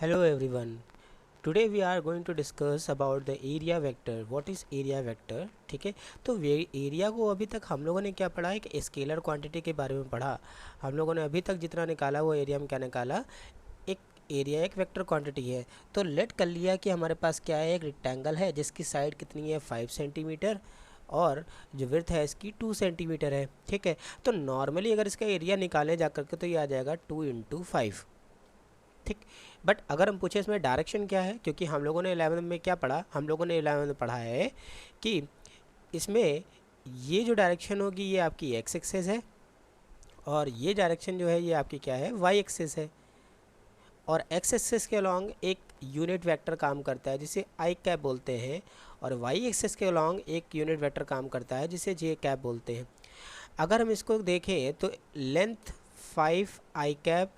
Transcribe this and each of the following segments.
Hello everyone. Today we are going to discuss about the area vector. What is area vector? ठीक है, तो area को अभी तक हम लोगों ने क्या पढ़ा है कि स्केलर क्वांटिटी के बारे में पढ़ा। हम लोगों ने अभी तक जितना निकाला वो एरिया में क्या निकाला, एक एरिया एक वेक्टर क्वांटिटी है। तो लेट कर लिया कि हमारे पास क्या है, एक रेक्टेंगल है जिसकी साइड कितनी है 5 सेंटीमीटर और जो विड्थ है इसकी 2 सेंटीमीटर है। ठीक है, तो नॉर्मली अगर इसका एरिया निकाले जा करके तो ये आ जाएगा 2 इंटू 5। ठीक, बट अगर हम पूछे इसमें डायरेक्शन क्या है, क्योंकि हम लोगों ने 11 में क्या पढ़ा, हम लोगों ने 11 में पढ़ा है कि इसमें ये जो डायरेक्शन होगी ये आपकी एक्स एक्सिस है और ये डायरेक्शन जो है ये आपकी क्या है, वाई एक्सिस है। और एक्स एक्सिस के अलॉन्ग एक यूनिट वेक्टर काम करता है जिसे आई कैप बोलते हैं, और वाई एक्सिस के अलॉन्ग एक यूनिट वेक्टर काम करता है जिसे जे कैप बोलते हैं। अगर हम इसको देखें तो लेंथ 5 आई कैप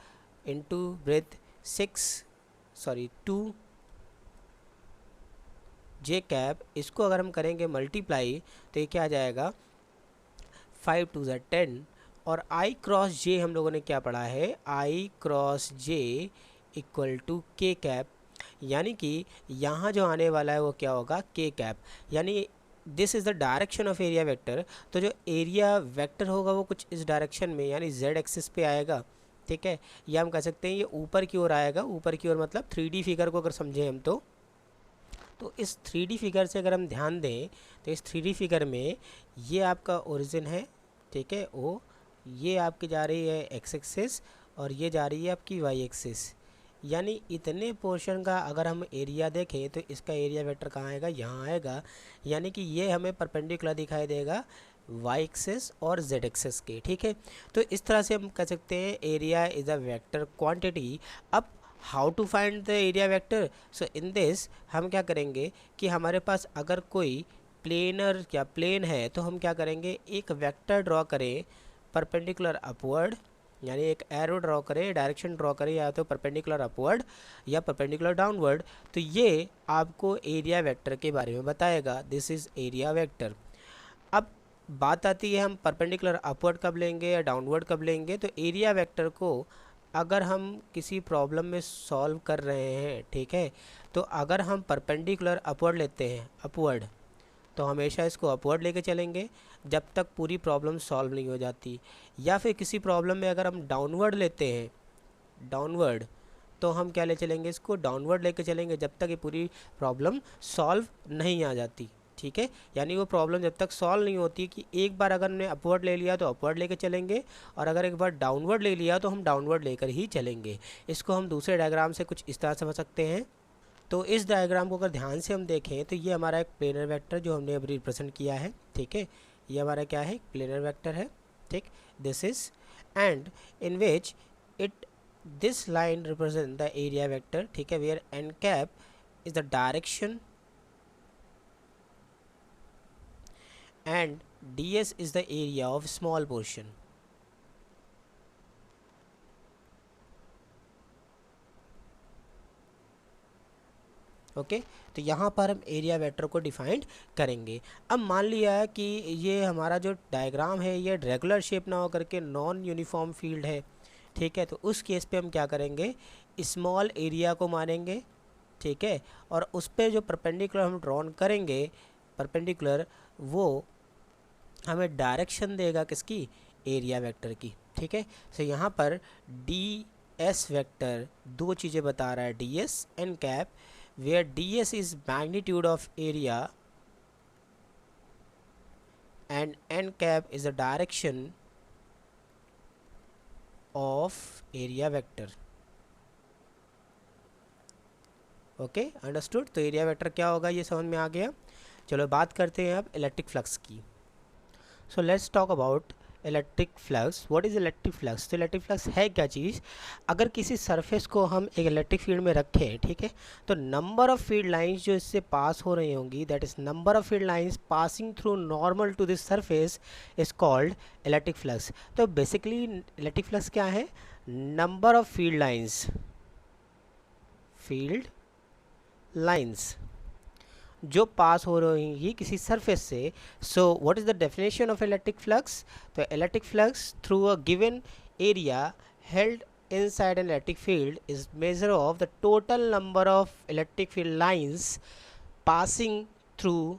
इंटू ब्रेथ 2 जे कैप, इसको अगर हम करेंगे मल्टीप्लाई तो ये क्या आ जाएगा 5 2 ज़ा 10। और आई क्रॉस जे हम लोगों ने क्या पढ़ा है, आई क्रॉस जे इक्वल टू के कैप, यानी कि यहाँ जो आने वाला है वो क्या होगा, के कैप। यानी this is the direction of area vector. तो जो एरिया वेक्टर होगा वो कुछ इस डायरेक्शन में यानी जेड एक्सिस पे आएगा। ठीक है, या हम कह सकते हैं ये ऊपर की ओर आएगा। ऊपर की ओर मतलब 3D फिगर को अगर समझें हम तो इस 3D फिगर से अगर हम ध्यान दें तो इस 3D फिगर में ये आपका ओरिजिन है। ठीक है, ओ ये आपकी जा रही है एक्स एक्सिस और ये जा रही है आपकी वाई एक्सिस। यानी इतने पोर्शन का अगर हम एरिया देखें तो इसका एरिया वेक्टर कहाँ आएगा, यहाँ आएगा। यानी कि ये हमें परपेंडिकुलर दिखाई देगा वाई एक्सिस और जेड एक्सिस के। ठीक है, तो इस तरह से हम कह सकते हैं area is a vector quantity. अब how to find the area vector, so in this हम क्या करेंगे कि हमारे पास अगर कोई प्लेनर या प्लेन है तो हम क्या करेंगे, एक वेक्टर ड्रॉ करें परपेंडिकुलर अपवर्ड, यानी एक एरो ड्रॉ करें, डायरेक्शन ड्रॉ करें, या तो परपेंडिकुलर अपवर्ड या परपेंडिकुलर डाउनवर्ड। तो ये आपको एरिया वेक्टर के बारे में बताएगा। This is area vector. अब बात आती है हम परपेंडिकुलर अपवर्ड कब लेंगे या डाउनवर्ड कब लेंगे। तो एरिया वेक्टर को अगर हम किसी प्रॉब्लम में सॉल्व कर रहे हैं, ठीक है, तो अगर हम परपेंडिकुलर अपवर्ड लेते हैं, अपवर्ड, तो हमेशा इसको अपवर्ड लेके चलेंगे जब तक पूरी प्रॉब्लम सॉल्व नहीं हो जाती। या फिर किसी प्रॉब्लम में अगर हम डाउनवर्ड लेते हैं, डाउनवर्ड, तो हम क्या ले चलेंगे, इसको डाउनवर्ड लेके चलेंगे जब तक ये पूरी प्रॉब्लम सॉल्व नहीं आ जाती। ठीक है, यानी वो प्रॉब्लम जब तक सॉल्व नहीं होती कि एक बार अगर हमने अपवर्ड ले लिया तो अपवर्ड लेके चलेंगे, और अगर एक बार डाउनवर्ड ले लिया तो हम डाउनवर्ड लेकर ही चलेंगे। इसको हम दूसरे डायग्राम से कुछ इस तरह समझ सकते हैं। तो इस डायग्राम को अगर ध्यान से हम देखें तो ये हमारा एक प्लेनर वेक्टर जो हमने अभी रिप्रेजेंट किया है। ठीक है, ये हमारा क्या है, प्लेनर वेक्टर है। ठीक, this is and in which it this line represent the area vector. ठीक है, where n cap is the direction and ds is the area of small portion। Okay, तो यहाँ पर हम एरिया वेक्टर को defined करेंगे। अब मान लिया कि ये हमारा जो डायग्राम है ये रेगुलर शेप ना हो करके नॉन यूनिफॉर्म फील्ड है। ठीक है, तो उस केस पे हम क्या करेंगे, स्मॉल एरिया को मानेंगे। ठीक है, और उस पर जो परपेंडिकुलर हम ड्रॉन करेंगे, परपेंडिकुलर, वो हमें डायरेक्शन देगा किसकी, एरिया वेक्टर की। ठीक है, तो यहाँ पर डी एस वेक्टर दो चीज़ें बता रहा है, d s n cap, where d s is magnitude of area and n cap is the direction of area vector. Okay, understood. तो एरिया वेक्टर क्या होगा ये समझ में आ गया। चलो बात करते हैं अब इलेक्ट्रिक फ्लक्स की। So let's talk about electric flux. What is electric flux? तो इलेक्ट्रिक फ्लक्स है क्या चीज़, अगर किसी सरफेस को हम एक इलेक्ट्रिक फील्ड में रखें, ठीक है, तो नंबर ऑफ फील्ड लाइंस जो इससे पास हो रही होंगी, that is number of field lines passing through normal to this surface is called electric flux. तो बेसिकली इलेक्ट्रिक फ्लक्स क्या है, नंबर ऑफ फील्ड लाइंस जो पास हो रही है किसी सरफेस से। So what is the definition of electric flux? तो electric flux through a given area held inside an electric field is measure of the total number of electric field lines passing through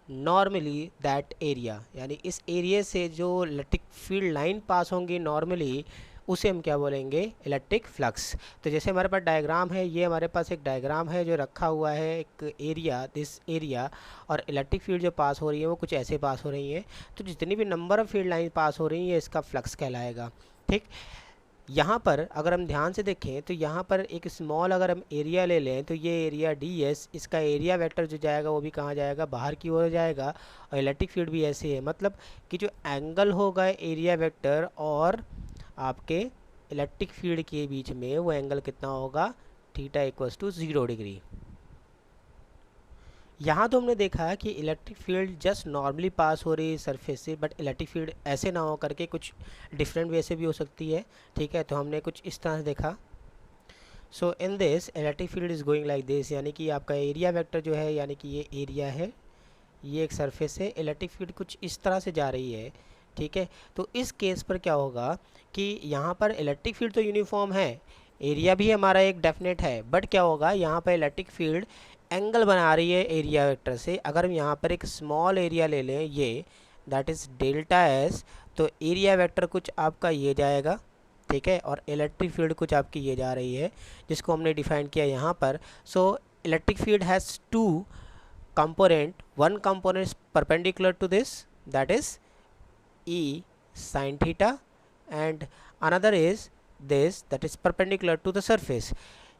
normally that area, यानी इस area से जो electric field line पास होंगी normally उसे हम क्या बोलेंगे, electric flux. तो जैसे हमारे पास डायग्राम है, ये हमारे पास एक डायग्राम है जो रखा हुआ है एक एरिया, दिस एरिया, और इलेक्ट्रिक फील्ड जो पास हो रही है वो कुछ ऐसे पास हो रही है। तो जितनी भी नंबर ऑफ फील्ड लाइन पास हो रही है इसका फ्लक्स कहलाएगा। ठीक, यहाँ पर अगर हम ध्यान से देखें तो यहाँ पर एक स्मॉल अगर हम एरिया ले लें तो ये एरिया ds, इसका एरिया वेक्टर जो जाएगा वो भी कहाँ जाएगा, बाहर की ओर जाएगा। और इलेक्ट्रिक फील्ड भी ऐसे है, मतलब कि जो एंगल होगा एरिया वेक्टर और आपके इलेक्ट्रिक फील्ड के बीच में वो एंगल कितना होगा, थीटा इक्वल्स टू 0 डिग्री। यहाँ तो हमने देखा कि इलेक्ट्रिक फील्ड जस्ट नॉर्मली पास हो रही है सरफेस से, बट इलेक्ट्रिक फील्ड ऐसे ना हो करके कुछ डिफरेंट वे से भी हो सकती है। ठीक है, तो हमने कुछ इस तरह से देखा। So in this electric field is going like this, यानी कि आपका एरिया वेक्टर जो है, यानी कि ये एरिया है, ये एक सरफेस है, इलेक्ट्रिक फील्ड कुछ इस तरह से जा रही है। ठीक है, तो इस केस पर क्या होगा कि यहाँ पर इलेक्ट्रिक फील्ड तो यूनिफॉर्म है, एरिया भी हमारा एक डेफिनेट है, बट क्या होगा यहाँ पर इलेक्ट्रिक फील्ड एंगल बना रही है एरिया वेक्टर से। अगर हम यहाँ पर एक स्मॉल एरिया ले लें, ये दैट इज़ डेल्टा एस, तो एरिया वेक्टर कुछ आपका ये जाएगा। ठीक है, और इलेक्ट्रिक फील्ड कुछ आपकी ये जा रही है, जिसको हमने डिफाइन किया यहाँ पर। So electric field has two component, one component is perpendicular to this, that is E sin theta, and another is this, that is perpendicular to the surface।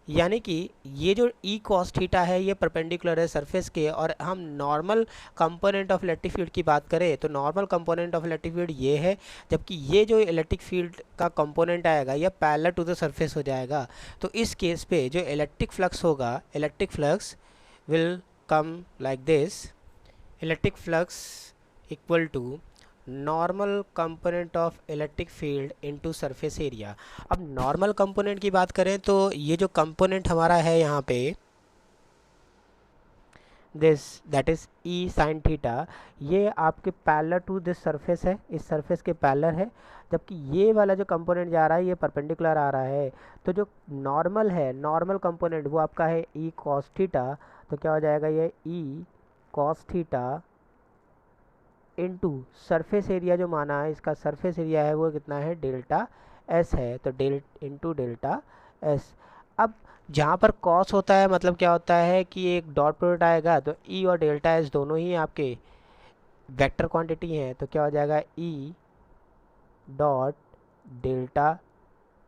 यानी कि ये जो E cos थीटा है ये perpendicular है surface के। और हम normal component of electric field की बात करें तो normal component of electric field ये है, जबकि ये जो इलेक्ट्रिक फील्ड का कंपोनेंट आएगा ये पैरेलल टू द सरफेस हो जाएगा। तो इस केस पे जो इलेक्ट्रिक फ्लक्स होगा, electric flux will come like this, electric flux equal to normal component of electric field into surface area। अब normal component की बात करें तो ये जो component हमारा है यहाँ पे this, that is E sin theta, ये आपके पैरेलल टू दिस सरफेस है, इस सरफेस के पैरेलल है, जबकि ये वाला जो कंपोनेंट जा रहा है ये परपेंडिकुलर आ रहा है। तो जो नॉर्मल है, नॉर्मल कंपोनेंट वो आपका है E cos थीटा, तो क्या हो जाएगा ये E cos theta into surface area जो माना है, इसका सरफेस एरिया है वो कितना है, डेल्टा S है, तो इनटू डेल्टा S। अब जहाँ पर कॉस होता है मतलब क्या होता है कि एक डॉट प्रोडक्ट आएगा, तो E और डेल्टा एस दोनों ही आपके वेक्टर क्वांटिटी हैं, तो क्या हो जाएगा E डॉट डेल्टा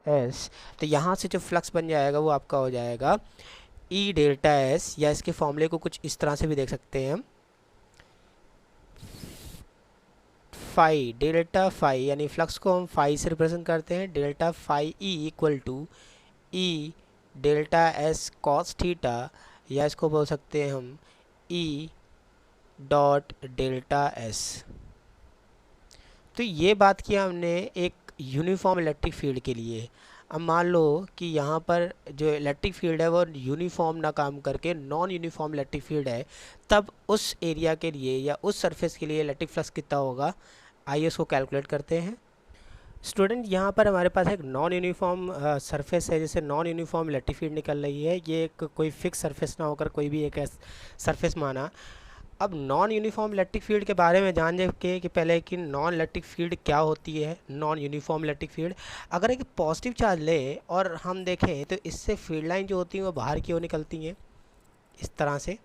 एस। तो यहाँ से जो फ्लक्स बन जाएगा वो आपका हो जाएगा E डेल्टा एस, या इसके फॉर्मूले को कुछ इस तरह से भी देख सकते हैं हम, फाई डेल्टा फाई, यानी फ्लक्स को हम फाई से रिप्रेजेंट करते हैं, delta phi E equal to E delta s cos theta, या इसको बोल सकते हैं हम E डॉट डेल्टा एस। तो ये बात किया हमने एक यूनिफॉर्म इलेक्ट्रिक फील्ड के लिए। अब मान लो कि यहाँ पर जो इलेक्ट्रिक फील्ड है वो यूनिफॉर्म ना काम करके नॉन यूनिफॉर्म इलेक्ट्रिक फील्ड है, तब उस एरिया के लिए या उस सरफेस के लिए इलेक्ट्रिक फ्लक्स कितना होगा, आइए उसको कैलकुलेट करते हैं। स्टूडेंट, यहाँ पर हमारे पास एक नॉन यूनिफॉर्म सरफेस है, जैसे नॉन यूनिफॉर्म इलेक्ट्रिक फील्ड निकल रही है, ये एक कोई फिक्स सरफेस ना होकर कोई भी एक सरफेस माना। अब नॉन यूनिफॉर्म इलेक्ट्रिक फील्ड के बारे में जान के कि पहले कि नॉन इलेक्ट्रिक फील्ड क्या होती है। नॉन यूनिफॉर्म इलेक्ट्रिक फील्ड, अगर एक पॉजिटिव चार्ज लें और हम देखें तो इससे फील्ड लाइन जो होती हैं वो बाहर की ओर निकलती हैं इस तरह से।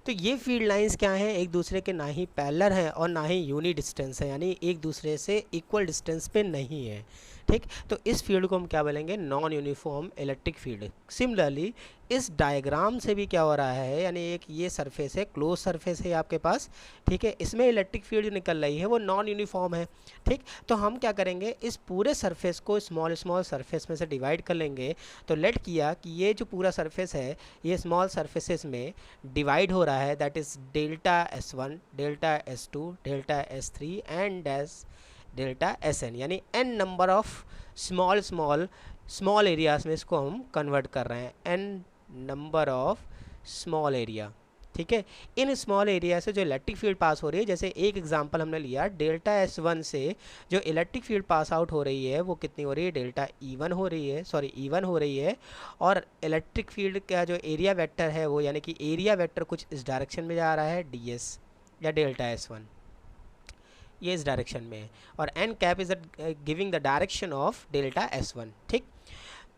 तो ये फील्ड लाइंस क्या हैं, एक दूसरे के ना ही पैरेलल हैं और ना ही यूनी डिस्टेंस है, यानी एक दूसरे से इक्वल डिस्टेंस पे नहीं है। ठीक, तो इस फील्ड को हम क्या बोलेंगे, non uniform electric field. Similarly इस डायग्राम से भी क्या हो रहा है, यानी एक ये सरफेस है, क्लोज सरफेस है आपके पास, ठीक है, इसमें इलेक्ट्रिक फील्ड जो निकल रही है वो नॉन यूनिफॉर्म है। ठीक, तो हम क्या करेंगे, इस पूरे सरफेस को स्मॉल स्मॉल सरफेस में से डिवाइड कर लेंगे। तो लेट किया कि ये जो पूरा सरफेस है ये स्मॉल सरफेसेस में डिवाइड हो रहा है, that is delta S1, delta S2, delta S3 and delta Sn, यानी n number of small areas में इसको हम कन्वर्ट कर रहे हैं, n number of small area. ठीक है। इन स्मॉल एरिया से जो इलेक्ट्रिक फील्ड पास हो रही है, जैसे एक एग्जांपल हमने लिया डेल्टा S1 से जो इलेक्ट्रिक फील्ड पास आउट हो रही है वो कितनी हो रही है, डेल्टा E1 हो रही है, सॉरी E1 हो रही है। और इलेक्ट्रिक फील्ड का जो एरिया वेक्टर है वो, यानी कि एरिया वेक्टर कुछ इस डायरेक्शन में जा रहा है, DS या डेल्टा S1 ये इस डायरेक्शन में है, और n cap is giving the direction of delta S1। ठीक,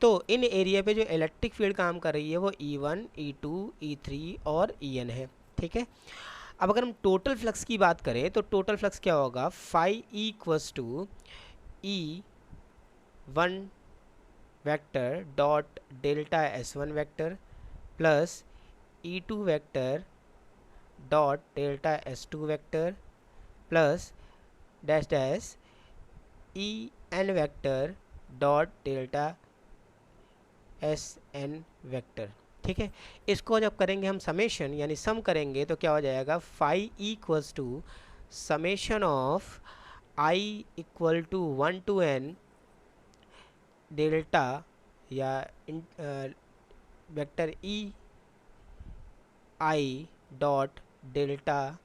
तो इन एरिया पे जो इलेक्ट्रिक फील्ड काम कर रही है वो E1, E2, E3 और En है। ठीक है। अब अगर हम टोटल फ्लक्स की बात करें तो टोटल फ्लक्स क्या होगा, phi equals to E1 vector dot delta S1 vector plus E2 vector dot delta S2 vector plus dash dash En vector dot delta SN vector. ठीक है। इसको जब करेंगे हम समेशन यानी सम करेंगे तो क्या हो जाएगा, phi equals to summation of I equal to 1 to n delta या vector I dot delta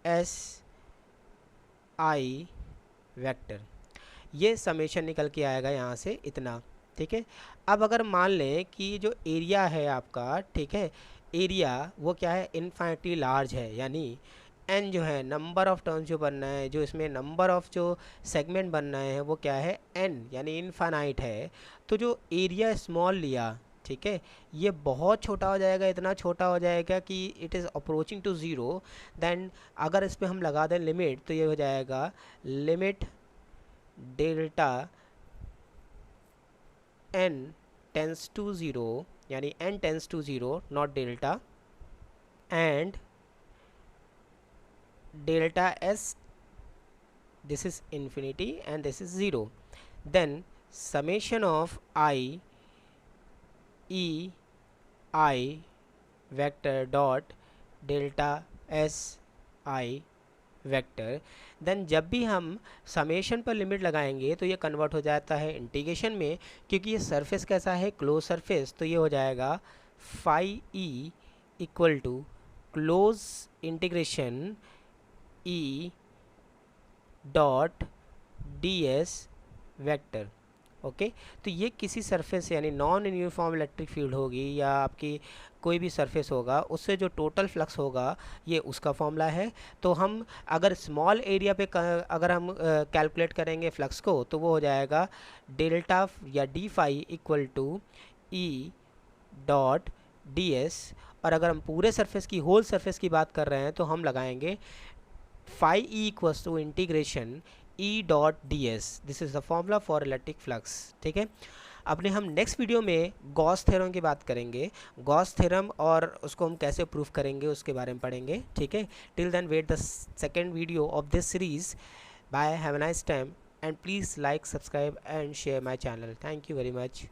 SI vector. ये समेशन निकल के आएगा यहाँ से इतना। ठीक है। अब अगर मान लें कि जो एरिया है आपका, ठीक है, एरिया वो क्या है, इनफाइनिटली लार्ज है, यानी n जो है नंबर ऑफ टर्न्स जो बनना है, जो इसमें नंबर ऑफ जो सेगमेंट बनना है वो क्या है, n यानी इनफाइनाइट है। तो जो एरिया स्मॉल लिया, ठीक है, ये बहुत छोटा हो जाएगा, इतना छोटा हो जाएगा कि it is approaching to zero. Then अगर इस पर हम लगा दें लिमिट तो ये हो जाएगा limit delta n tends to zero, यानी n tends to zero not delta, and delta s this is infinity and this is 0, then summation of I vector dot delta SI vector. Then जब भी हम summation पर limit लगाएंगे तो ये convert हो जाता है इंटीग्रेशन में, क्योंकि ये सरफेस कैसा है, क्लोज सरफेस, तो ये हो जाएगा phi E equal to close integration E dot ds vector. Okay, तो ये किसी सरफेस यानी नॉन यूनिफॉर्म इलेक्ट्रिक फील्ड होगी या आपकी कोई भी सरफेस होगा उससे जो टोटल फ्लक्स होगा ये उसका फॉर्मूला है। तो हम अगर स्मॉल एरिया पे अगर हम कैलकुलेट करेंगे फ्लक्स को तो वो हो जाएगा डेल्टा या d phi equal to E dot ds, और अगर हम पूरे सरफेस की, होल सरफेस की बात कर रहे हैं तो हम लगाएंगे phi E equals to integration E dot ds। This is the formula for electric flux. ठीक है। अपने हम नेक्स्ट वीडियो में गॉस थ्योरम की बात करेंगे, गॉस थ्योरम और उसको हम कैसे प्रूफ करेंगे उसके बारे में पढ़ेंगे। ठीक है। Till then wait the second video of this series. Bye, have a nice time and please like, subscribe and share my channel. Thank you very much.